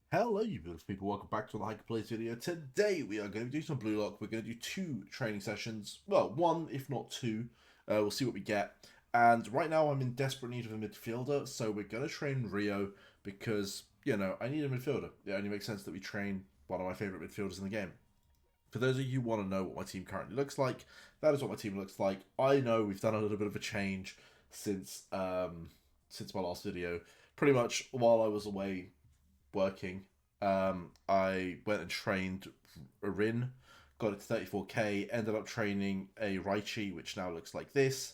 Hello, you beautiful people. Welcome back to the Hiker Plays video. Today we are going to do some Blue Lock. We're going to do two training sessions. Well, one, if not two. We'll see what we get. And right now I'm in desperate need of a midfielder, so we're going to train Reo because, I need a midfielder. It only makes sense that we train one of my favourite midfielders in the game. For those of you who want to know what my team currently looks like, that is what my team looks like. I know we've done a little bit of a change since my last video. Pretty much while I was away working, I went and trained a Rin, got it to 34k, ended up training a Raichi, which now looks like this.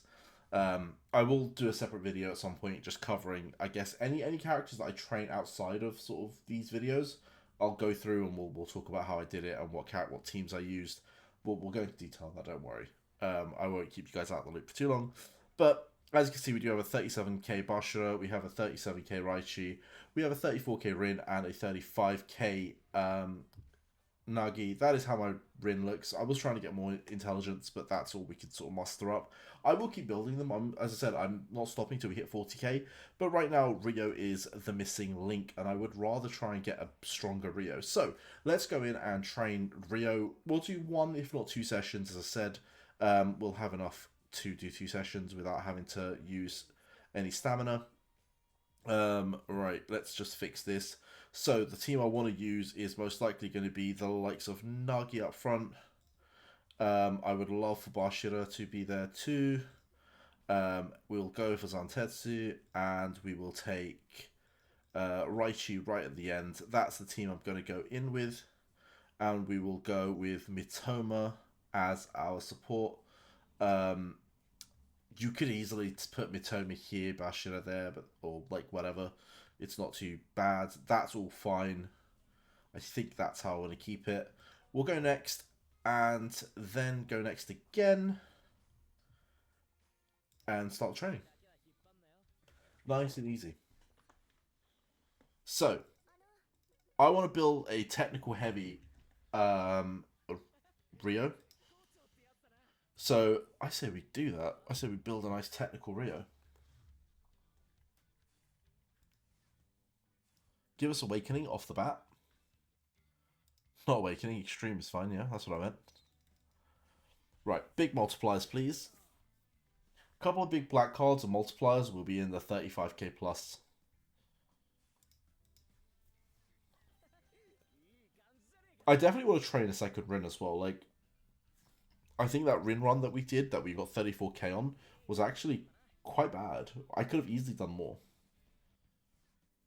I will do a separate video at some point just covering, I guess, any characters that I train outside of sort of these videos. I'll go through and we'll talk about how I did it and what teams I used. We'll go into detail on that, don't worry. I won't keep you guys out of the loop for too long. But as you can see, we do have a 37k Bashira, we have a 37k Raichi, we have a 34k Rin, and a 35k Nagi. That is how my Rin looks. I was trying to get more intelligence, but that's all we could sort of muster up. I will keep building them. As I said, I'm not stopping till we hit 40k, but right now Reo is the missing link, and I would rather try and get a stronger Reo. So let's go in and train Reo. We'll do one, if not two sessions, as I said. We'll have enough to do two sessions without having to use any stamina. Right, let's just fix this. So the team I want to use is most likely going to be the likes of Nagi up front. I would love for Bashira to be there too. We'll go for Zantetsu, and we will take Raichi right at the end. That's the team I'm going to go in with. And we will go with Mitoma as our support. You could easily put Mitoma here, Bashira there, or like whatever. It's not too bad. That's all fine. I think that's how I want to keep it. We'll go next, and then go next again, and start training. Nice and easy. So, I want to build a technical heavy Reo. So, I say we do that. I say we build a nice technical Reo. Give us Awakening off the bat. Not Awakening, Extreme is fine, yeah, that's what I meant. Right, big multipliers, please. A couple of big black cards and multipliers will be in the 35k plus. I definitely want to train a second Rin as well. Like, I think that Rin run that we did, that we got 34k on, was actually quite bad. I could have easily done more.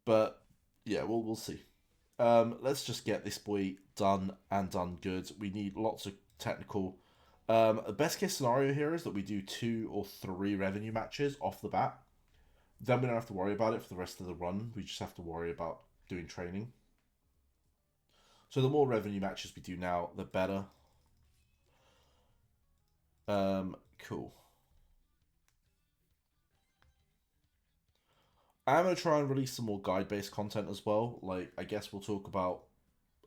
But, yeah, we'll see. Let's just get this boy done and done good. We need lots of technical. The best case scenario here is that we do 2 or 3 revenue matches off the bat. Then we don't have to worry about it for the rest of the run. We just have to worry about doing training. So the more revenue matches we do now, the better. Cool. I'm going to try and release some more guide-based content as well. Like, I guess we'll talk about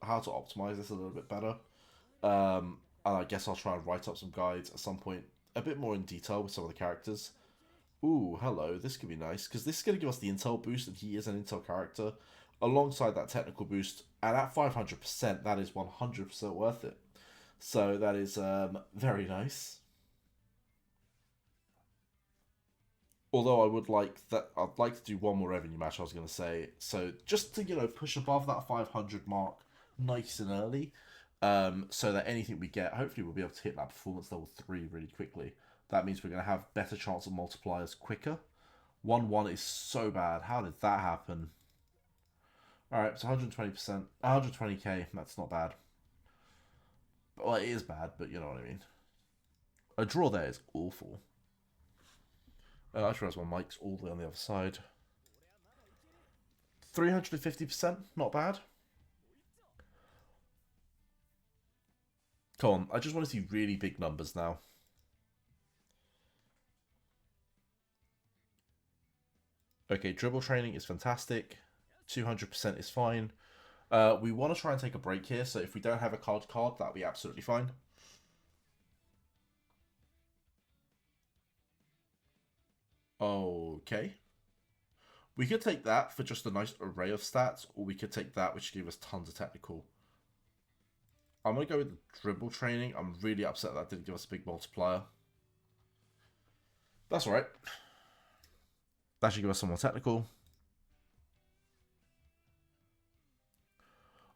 how to optimize this a little bit better. And I guess I'll try and write up some guides at some point, a bit more in detail with some of the characters. Ooh, hello, this could be nice, because this is going to give us the intel boost, and he is an intel character, alongside that technical boost, and at 500%, that is 100% worth it. So that is very nice. Although I'd like to do one more revenue match, I was going to say. So just to, push above that 500 mark nice and early, so that anything we get, hopefully we'll be able to hit that performance level 3 really quickly. That means we're going to have better chance of multipliers quicker. 1-1 is so bad. How did that happen? Alright, it's 120%. 120k, that's not bad. Well, it is bad, but you know what I mean. A draw there is awful. I just realised my mic's all the way on the other side. 350%, not bad. Come on, I just want to see really big numbers now. Okay, dribble training is fantastic. 200% is fine. We want to try and take a break here, so if we don't have a card, that'll be absolutely fine. Okay. We could take that for just a nice array of stats, or we could take that, which gave us tons of technical. I'm going to go with the dribble training. I'm really upset that didn't give us a big multiplier. That's alright. That should give us some more technical.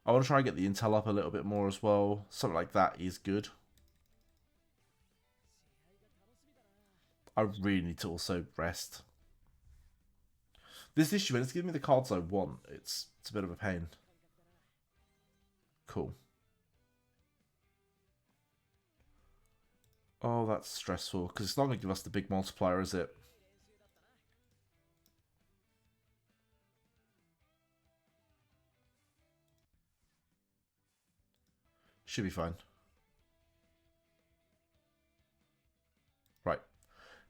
I want to try and get the intel up a little bit more as well. Something like that is good. I really need to also rest. This issue, when it's giving me the cards I want, it's a bit of a pain. Cool. Oh, that's stressful, because it's not going to give us the big multiplier, is it? Should be fine. Right.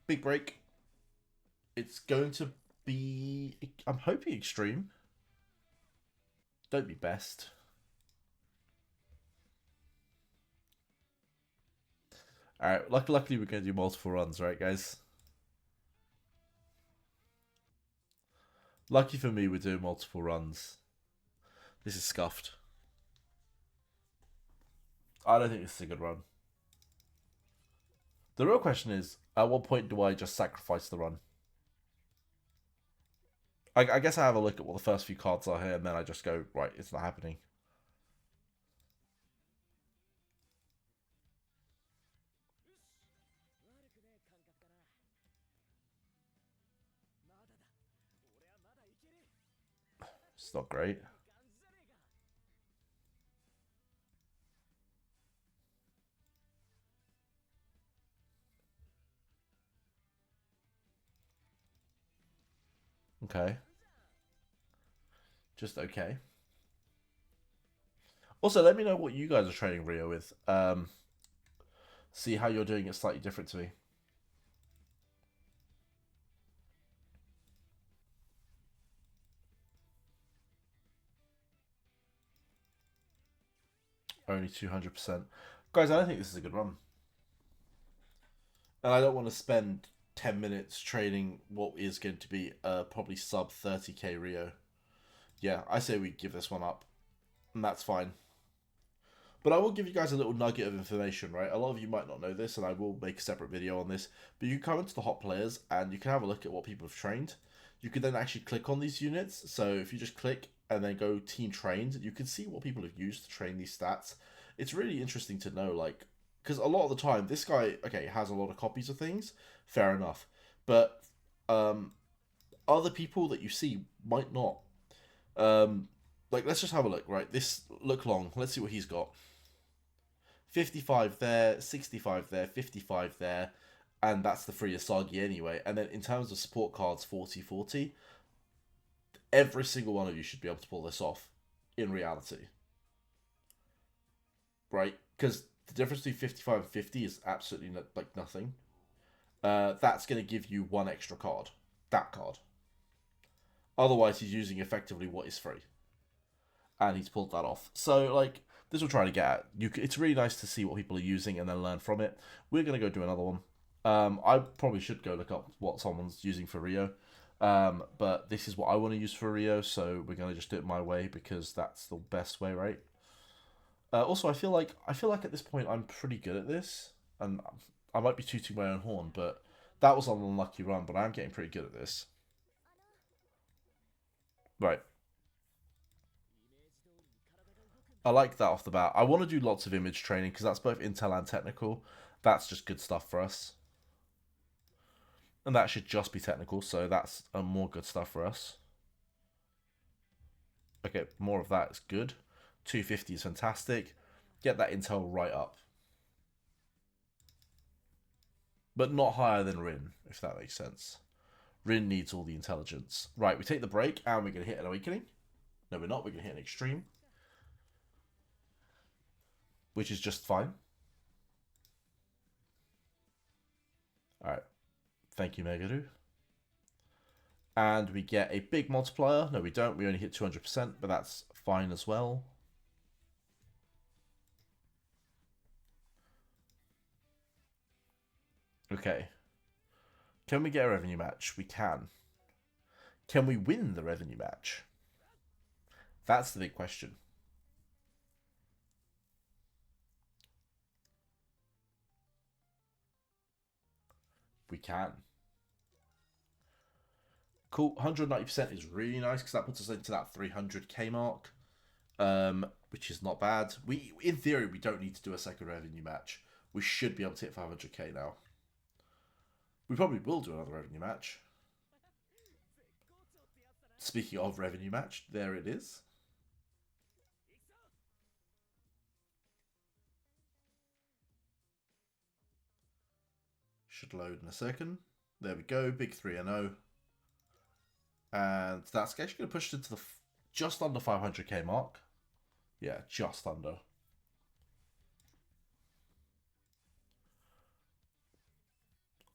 Big break. It's going to be... I'm hoping extreme. Don't be best. Alright, luckily we're going to do multiple runs, right, guys? Lucky for me, we're doing multiple runs. This is scuffed. I don't think this is a good run. The real question is, at what point do I just sacrifice the run? I guess I have a look at what the first few cards are here, and then I just go, right, it's not happening. It's not great. Okay. Just okay. Also, let me know what you guys are training Reo with. See how you're doing it slightly different to me. Only 200%. Guys, I don't think this is a good run. And I don't want to spend 10 minutes training what is going to be probably sub 30k Reo. Yeah, I say we give this one up. And that's fine. But I will give you guys a little nugget of information, right? A lot of you might not know this, and I will make a separate video on this. But you can come into the hot players, and you can have a look at what people have trained. You can then actually click on these units. So if you just click and then go team trained, you can see what people have used to train these stats. It's really interesting to know, like, because a lot of the time, this guy, okay, has a lot of copies of things. Fair enough. But other people that you see might not. Like, let's just have a look, right? This look long. Let's see what he's got. 55 there, 65 there, 55 there, and that's the free Asagi anyway. And then in terms of support cards, 40-40, every single one of you should be able to pull this off in reality. Right? Because the difference between 55 and 50 is absolutely like nothing. That's going to give you one extra card. That card. Otherwise, he's using effectively what is free. And he's pulled that off. So, like, this will try to get at. It's really nice to see what people are using and then learn from it. We're going to go do another one. I probably should go look up what someone's using for Reo. But this is what I want to use for Reo, so we're going to just do it my way because that's the best way, right? Also, I feel like at this point I'm pretty good at this, and I might be tooting my own horn, but that was an unlucky run, but I'm getting pretty good at this. Right. I like that off the bat. I want to do lots of image training because that's both intel and technical. That's just good stuff for us. And that should just be technical, so that's more good stuff for us. Okay, more of that is good. 250 is fantastic. Get that intel right up. But not higher than Rin, if that makes sense. Rin needs all the intelligence. Right, we take the break and we're going to hit an awakening. No, we're not. We're going to hit an extreme. Which is just fine. Alright. Thank you, Megaru. And we get a big multiplier. No, we don't. We only hit 200%, but that's fine as well. Okay. Can we get a revenue match? We can. Can we win the revenue match? That's the big question. We can. Cool. 190% is really nice because that puts us into that 300k mark, which is not bad. In theory, we don't need to do a second revenue match. We should be able to hit 500k now. We probably will do another revenue match. Speaking of revenue match, there it is. Should load in a second. There we go. Big 3-0. And that's actually going to push it into the just under 500k mark. Yeah, just under.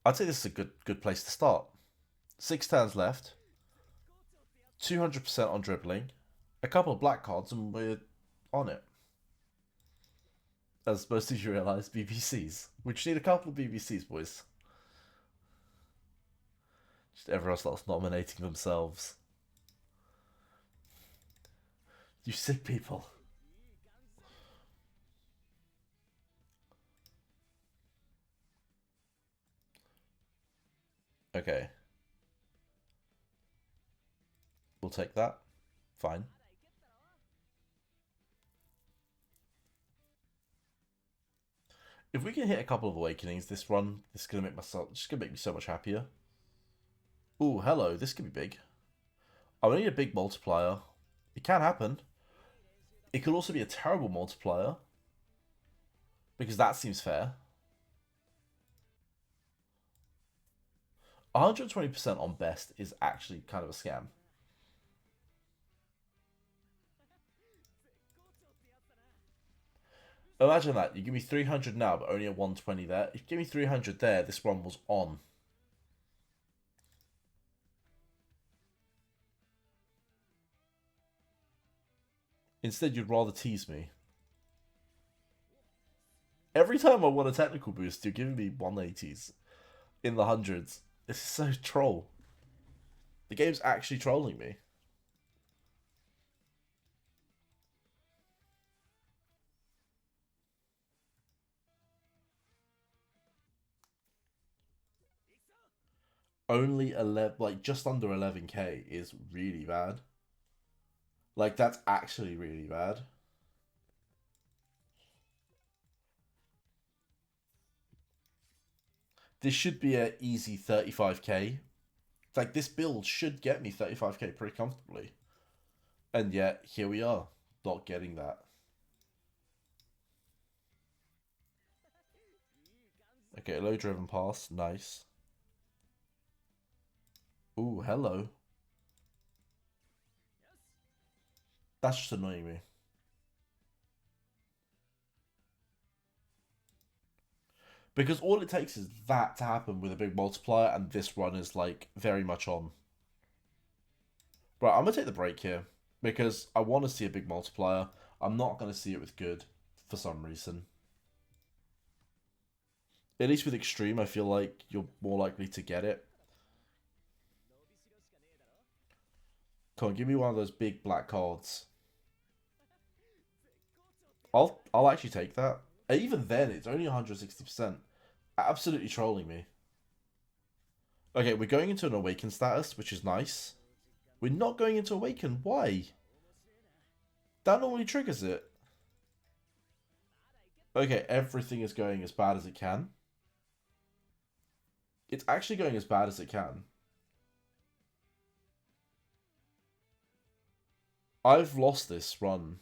I'd say this is a good place to start. 6 turns left. 200% on dribbling. A couple of black cards and we're on it. As most of you realise, BBCs. We just need a couple of BBCs, boys. Just everyone else nominating themselves. You sick people. Okay. We'll take that. Fine. If we can hit a couple of awakenings this run, this is gonna make me so much happier. Ooh, hello, this could be big. I need a big multiplier. It can happen. It could also be a terrible multiplier. Because that seems fair. 120% on best is actually kind of a scam. Imagine that. You give me 300 now, but only a 120 there. If you give me 300 there, this one was on. Instead, you'd rather tease me. Every time I want a technical boost, you're giving me 180s in the hundreds. This is so troll. The game's actually trolling me. Only 11, like just under 11k is really bad. Like that's actually really bad. This should be an easy 35k. Like this build should get me 35k pretty comfortably. And yet here we are, not getting that. Okay, low driven pass, nice. Ooh, hello. That's just annoying me. Because all it takes is that to happen with a big multiplier, and this run is like very much on. Right, I'm gonna take the break here because I want to see a big multiplier. I'm not gonna see it with good for some reason. At least with extreme, I feel like you're more likely to get it. Come on, give me one of those big black cards. I'll actually take that. Even then, it's only 160%. Absolutely trolling me. Okay, we're going into an awaken status, which is nice. We're not going into awaken. Why? That normally triggers it. Okay, everything is going as bad as it can. It's actually going as bad as it can. I've lost this run.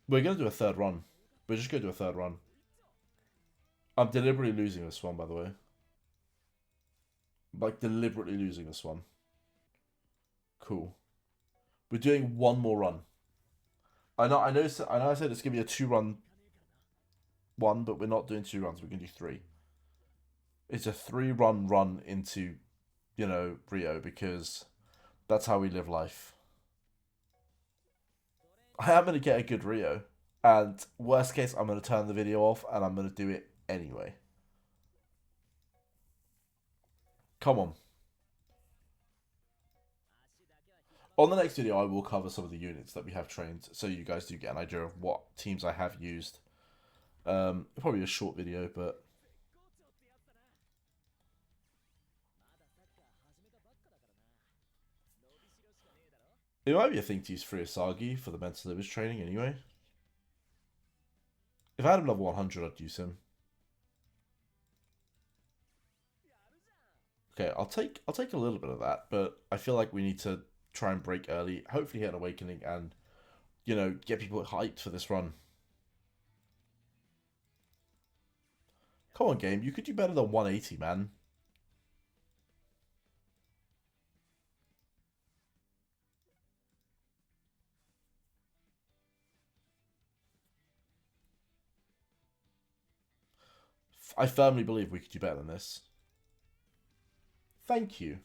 We're going to do a third run. We're just going to do a third run. I'm deliberately losing this one, by the way. Like, deliberately losing this one. Cool. We're doing one more run. I know I said it's going to be a 2-run one, but we're not doing 2 runs. We're going to do 3. It's a 3-run run into, you know, Rio, because that's how we live life. I am going to get a good Rio. And worst case, I'm going to turn the video off and I'm going to do it anyway. Come on. On the next video, I will cover some of the units that we have trained, so you guys do get an idea of what teams I have used. Probably a short video, but it might be a thing to use Asagi for the mental image training anyway. If I had him level 100, I'd use him. Okay, I'll take a little bit of that, but I feel like we need to try and break early, hopefully hit an awakening, and get people hyped for this run. Come on, game, you could do better than 180, man. I firmly believe we could do better than this. Thank you.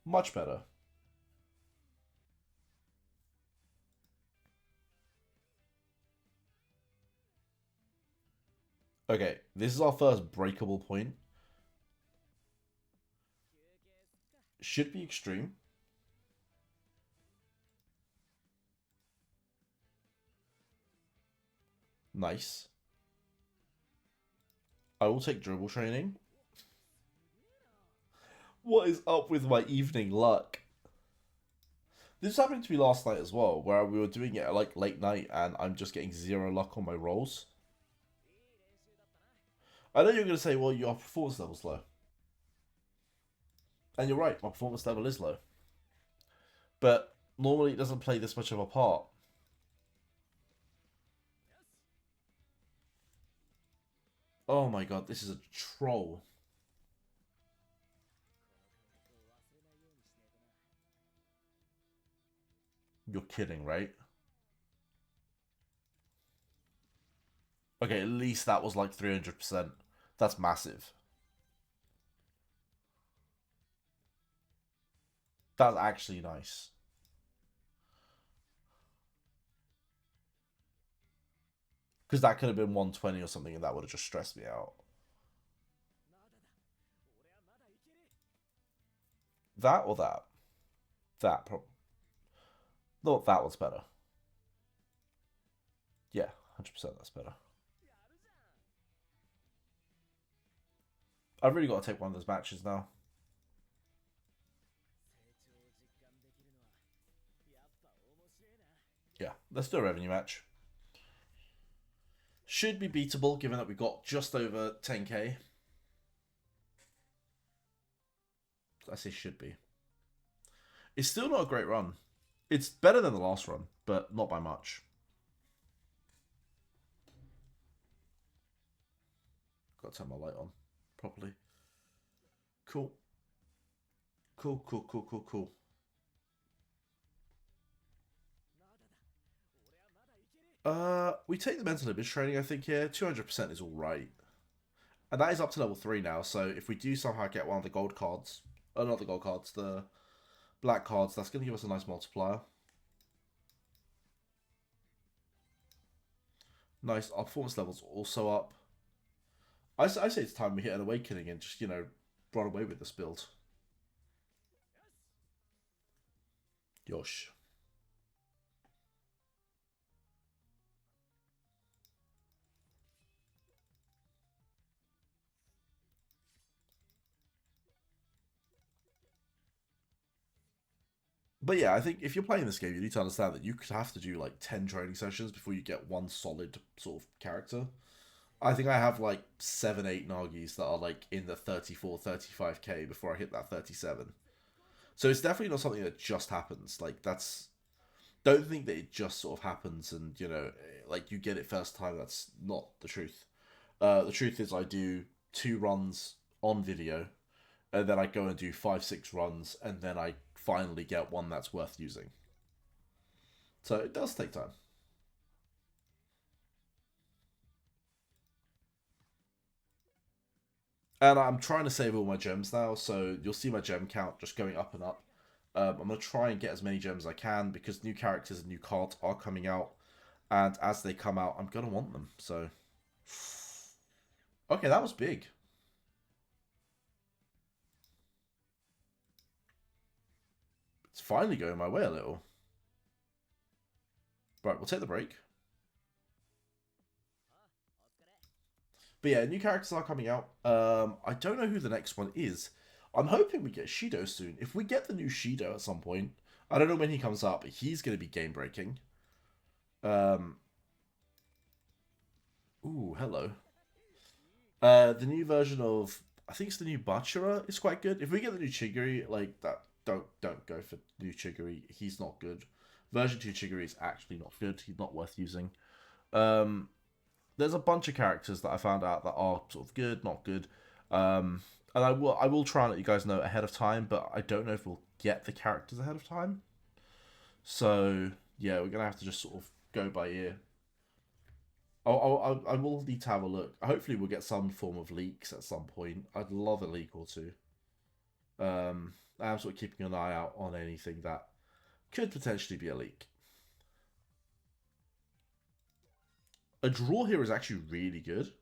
Much better. Okay, this is our first breakable point. Should be extreme. Nice. I will take dribble training. What is up with my evening luck? This happened to me last night as well, where we were doing it at like late night and I'm just getting 0 luck on my rolls. I know you're going to say, well, your performance level's low. And you're right, my performance level is low. But normally it doesn't play this much of a part. Oh my god, this is a troll. You're kidding, right? Okay, at least that was like 300%. That's massive. That's actually nice. Because that could have been 120 or something and that would have just stressed me out. That or that? That probably. No, that one's better. Yeah, 100% that's better. I've really got to take one of those matches now. Yeah, let's do a revenue match. Should be beatable given that we got just over 10k. I say should be. It's still not a great run. It's better than the last run, but not by much. Got to turn my light on properly. Cool. Cool. We take the mental image training, I think, here. 200% is alright. And that is up to level 3 now, so if we do somehow get one of the gold cards, not the gold cards, the black cards, that's going to give us a nice multiplier. Nice, our performance level's also up. I say it's time we hit an awakening and just, run away with this build. Yosh. But yeah, I think if you're playing this game, you need to understand that you could have to do like 10 training sessions before you get one solid sort of character. I think I have like 7, 8 Nagis that are like in the 34, 35k before I hit that 37. So it's definitely not something that just happens. Like that's, don't think that it just sort of happens and like you get it first time. That's not the truth. The truth is I do 2 runs on video, and then I go and do 5, 6 runs, and then I finally get one that's worth using. So it does take time. And I'm trying to save all my gems now, so you'll see my gem count just going up and up. I'm going to try and get as many gems as I can because new characters and new cards are coming out. And as they come out, I'm going to want them. So, okay, that was big. It's finally going my way a little. Right, we'll take the break. But yeah, new characters are coming out. I don't know who the next one is. I'm hoping we get Shido soon. If we get the new Shido at some point, I don't know when he comes up, but he's going to be game breaking. Ooh, hello. The new version of, I think it's the new Bachira is quite good. If we get the new Chigiri, like that, don't go for new Chigiri. He's not good. Version 2 Chigiri is actually not good. He's not worth using. There's a bunch of characters that I found out that are sort of good, not good. And I will try and let you guys know ahead of time, but I don't know if we'll get the characters ahead of time. So yeah, we're gonna have to just sort of go by ear. I will need to have a look. Hopefully, we'll get some form of leaks at some point. I'd love a leak or two. I'm sort of keeping an eye out on anything that could potentially be a leak. A draw here is actually really good.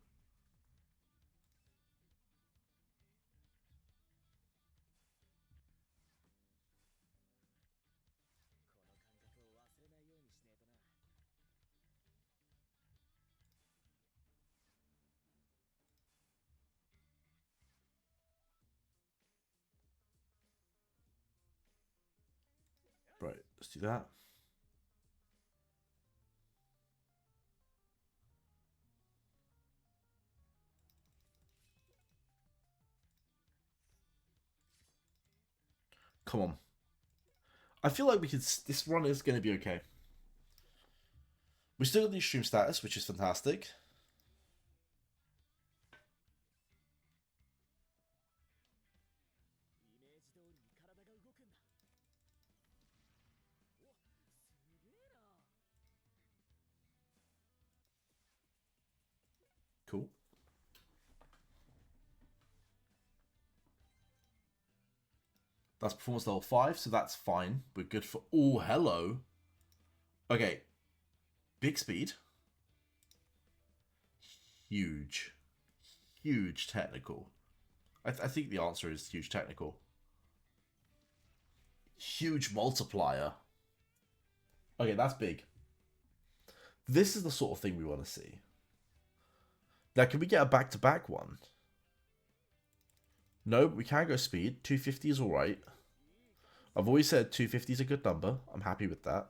Right, let's do that. Come on. I feel like we could. This run is going to be okay. We still got the extreme status, which is fantastic. Cool. That's performance level 5, so that's fine. We're good for... Oh, hello. Okay. Big speed. Huge. Huge technical. I think the answer is huge technical. Huge multiplier. Okay, that's big. This is the sort of thing we want to see. Now, can we get a back-to-back one? No, we can go speed. 250 is alright. I've always said 250 is a good number. I'm happy with that.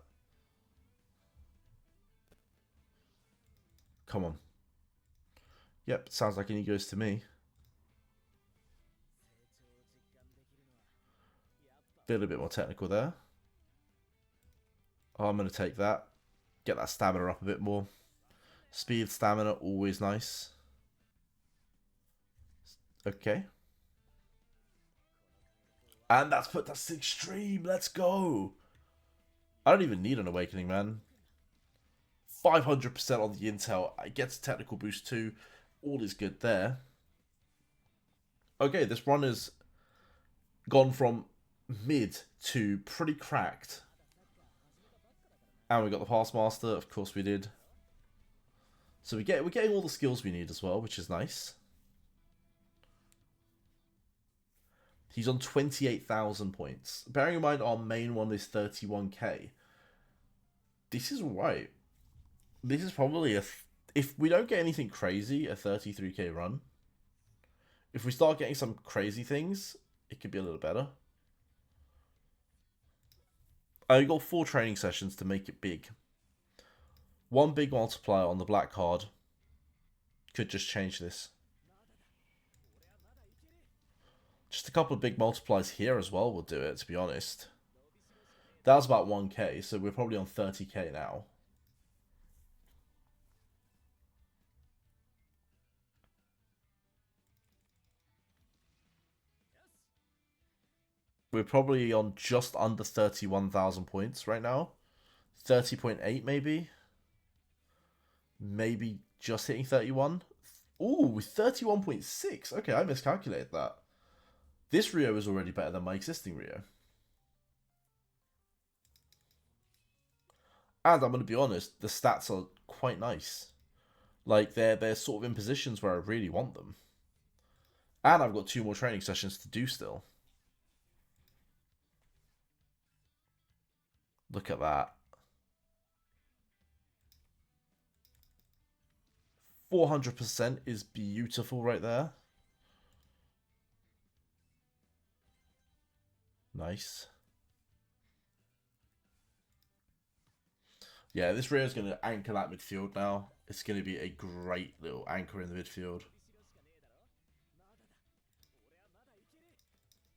Come on. Yep, sounds like any goes to me. A little bit more technical there. Oh, I'm going to take that. Get that stamina up a bit more. Speed, stamina, always nice. Okay. And that's extreme. Let's go. I don't even need an awakening, man. 500% on the intel. It gets a technical boost too. All is good there. Okay, this run has gone from mid to pretty cracked. And we got the Pass Master, of course we did. So we're getting all the skills we need as well, which is nice. He's on 28,000 points. Bearing in mind our main one is 31k. This is alright. This is probably if we don't get anything crazy, a 33k run. If we start getting some crazy things, it could be a little better. I got 4 training sessions to make it big. One big multiplier on the black card could just change this. Just a couple of big multipliers here as well will do it, to be honest. That was about 1k, so we're probably on 30k now. We're probably on just under 31,000 points right now. 30.8 maybe. Maybe just hitting 31. Ooh, 31.6. Okay, I miscalculated that. This Reo is already better than my existing Reo. And I'm going to be honest, the stats are quite nice. Like, they're sort of in positions where I really want them. And I've got 2 more training sessions to do still. Look at that. 400% is beautiful right there. Nice. Yeah, this Reo is going to anchor that midfield now. It's going to be a great little anchor in the midfield.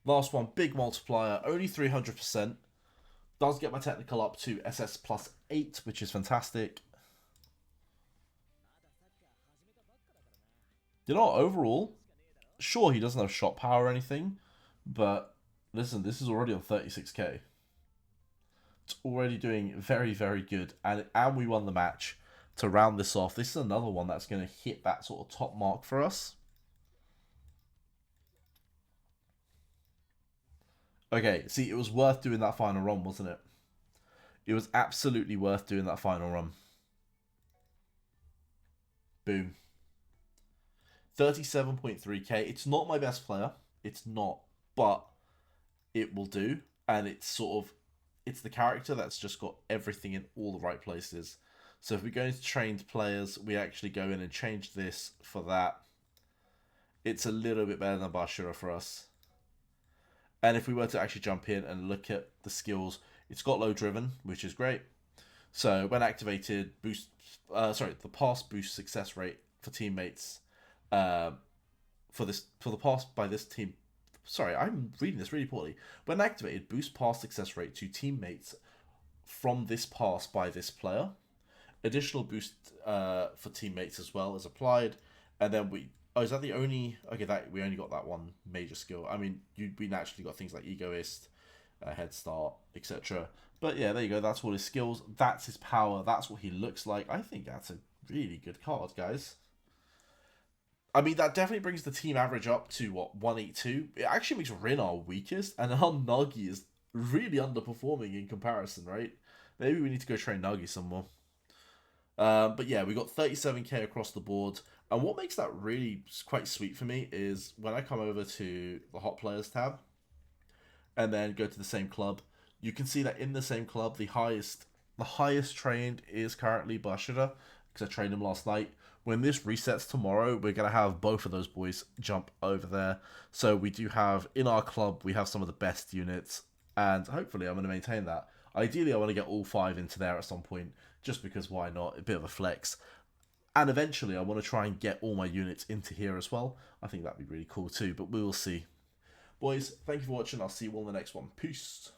Last one, big multiplier, only 300%. Does get my technical up to SS plus 8, which is fantastic. You know what, overall, sure, he doesn't have shot power or anything, but listen, this is already on 36k. It's already doing very, very good, and we won the match. To round this off, this is another one that's going to hit that sort of top mark for us. Okay, see, it was worth doing that final run, wasn't it? It was absolutely worth doing that final run. Boom. 37.3k. It's not my best player. It's not. But it will do. And it's sort of... It's the character that's just got everything in all the right places. So if we go into trained players, we actually go in and change this for that. It's a little bit better than Bashira for us. And if we were to actually jump in and look at the skills, it's got low driven, which is great. So when activated, the pass boost success rate for teammates for the pass by this team. Sorry, I'm reading this really poorly. When activated, boost pass success rate to teammates from this pass by this player. Additional boost for teammates as well is applied, and then we. Oh, is that the only? Okay, that we only got that one major skill. I mean, we naturally got things like Egoist, Head Start, etc. But yeah, there you go. That's all his skills. That's his power. That's what he looks like. I think that's a really good card, guys. I mean, that definitely brings the team average up to, what, 182? It actually makes Rin our weakest, and our Nagi is really underperforming in comparison, right? Maybe we need to go train Nagi some more. But yeah, we got 37k across the board. And what makes that really quite sweet for me is when I come over to the Hot Players tab and then go to the same club, you can see that in the same club, the highest trained is currently Bashira, because I trained him last night. When this resets tomorrow, we're going to have both of those boys jump over there. So we do have, in our club, we have some of the best units, and hopefully I'm going to maintain that. Ideally, I want to get all 5 into there at some point, just because why not? A bit of a flex. And eventually, I want to try and get all my units into here as well. I think that'd be really cool too, but we will see. Boys, thank you for watching. I'll see you all in the next one. Peace.